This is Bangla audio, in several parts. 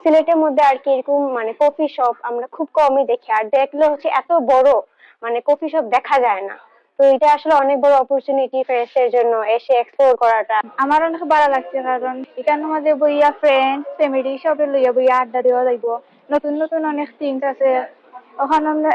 সিলেটের মধ্যে আর কি এরকম মানে কফি শপ আমরা খুব কমই দেখি, আর দেখলে হচ্ছে এত বড় মানে কফি শপ দেখা যায় না। তো এটা আসলে অনেক বড় অপরচুনিটি ফ্রেন্ডসদের জন্য এসে এক্সপ্লোর করাটা। আমার অনেক ভালো লাগছে, কারণ এখানের মাঝে বইয়া ফ্রেন্ড ফ্যামিলি সবে লইয়া বইয়া আড্ডা দেওয়া যাইব। নতুন নতুন অনেক থিংস আছে ওখানে,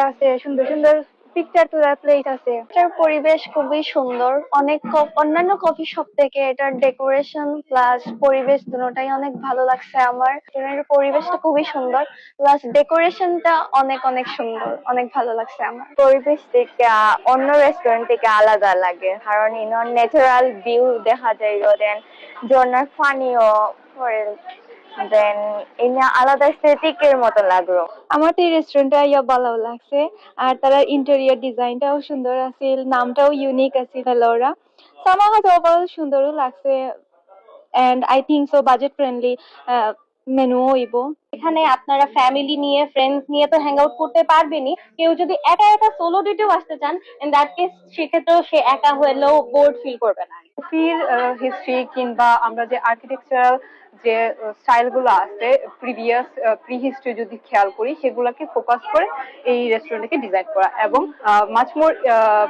আছে সুন্দর সুন্দর পিকচার তোলার প্লেস আছে। এটার পরিবেশ খুবই সুন্দর, অনেক অন্যান্য কফি শপ থেকে এটার ডেকোরেশন প্লাস পরিবেশ দুটোটাই অনেক ভালো লাগছে আমার। এটার পরিবেশটা খুবই সুন্দর, প্লাস ডেকোরেশনটা অনেক অনেক সুন্দর, অনেক ভালো লাগছে আমার। পরিবেশ থেকে অন্য রেস্টুরেন্ট থেকে আলাদা লাগে, কারণ ন্যাচারাল ভিউ দেখা যায়, দেন ঝর্ণার পানিও পড়ে, দেন আলাদা এর মতো লাগলো। আমার তো এই রেস্টুরেন্টটা ভালো লাগছে, আর তার ইন্টেরিয়র ডিজাইনটাও সুন্দর আছে, নামটাও ইউনিক আছে ওরা। তো আমার কাছে ওভারঅল সুন্দরও লাগছে, and I think so budget friendly মেনুও হইব। এখানে আপনারা ফ্যামিলি নিয়ে ফ্রেন্ডস নিয়ে তো হ্যাং আউট করতে পারবেনই। কেউ যদি একা একা সোলো ডেটেও আসতে চান, ইন দ্যাট কেস সেক্ষেত্রেও সে একা হলেও বোর্ড ফিল করবে না। কফির হিস্ট্রি কিংবা আমরা যে আর্কিটেকচারাল যে স্টাইল গুলো আছে প্রিভিয়াস প্রি হিস্ট্রি যদি খেয়াল করি, সেগুলোকে ফোকাস করে এই রেস্টুরেন্টকে ডিজাইন করা, এবং মাচ মোর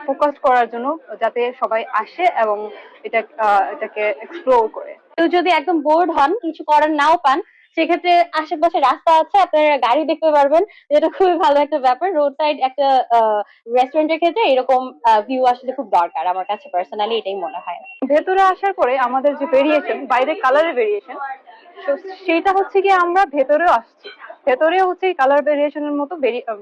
ফোকাস করার জন্য যাতে সবাই আসে এবং এটাকে এক্সপ্লোর করে। কেউ যদি একদম বোর্ড হন, কিছু করার নাও পান, সেক্ষেত্রে আশেপাশে রাস্তা আছে, আপনারা গাড়ি দেখতে পারবেন, যেটা খুবই ভালো একটা ব্যাপার। রোড সাইড একটা রেস্টুরেন্টের ক্ষেত্রে এরকম ভিউ আসলে খুব দরকার, আমার কাছে পার্সোনালি এটাই মনে হয়। ভেতরে আসার পরে আমাদের যে ভেরিয়েশন, বাইরে কালারের ভেরিয়েশন, সেইটা হচ্ছে কি আমরা ভেতরেও আসছি। ভেতরে হচ্ছে কালার ভেরিয়েশনের মতো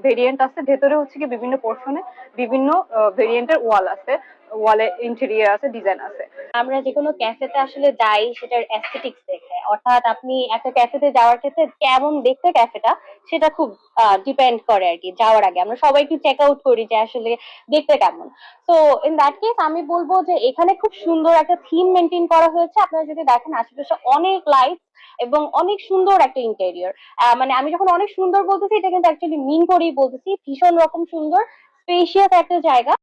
ভেরিয়েন্ট আছে, ভেতরে হচ্ছে কি বিভিন্ন পোর্শনে বিভিন্ন ভেরিয়েন্টের ওয়াল আছে, ওয়ালে ইন্টেরিয়র আছে, ডিজাইন আছে। আমরা যে কোনো ক্যাফেতে আসলে যাই সেটার অ্যাস্থেটিক্স দেখে, অর্থাৎ আপনি একটা ক্যাফেতে যাওয়ার ক্ষেত্রে কেমন দেখতে ক্যাফেটা, সেটা খুব ডিপেন্ড করে আর কি। যাওয়ার আগে আমরা সবাই একটু চেক আউট করি যে আসলে দেখতে কেমন। তো ইন দ্যাট কেস আমি বলবো যে এখানে খুব সুন্দর একটা থিম মেনটেন করা হয়েছে। আপনারা যদি দেখেন আশেপাশে অনেক লাইট এবং অনেক সুন্দর একটা ইন্টেরিয়র। মানে আমি যখন অনেক সুন্দর বলতেছি, এটা কিন্তু অ্যাকচুয়ালি মিন করেই বলতেছি, ভীষণ রকম সুন্দর স্পেশিয়াস একটা জায়গা।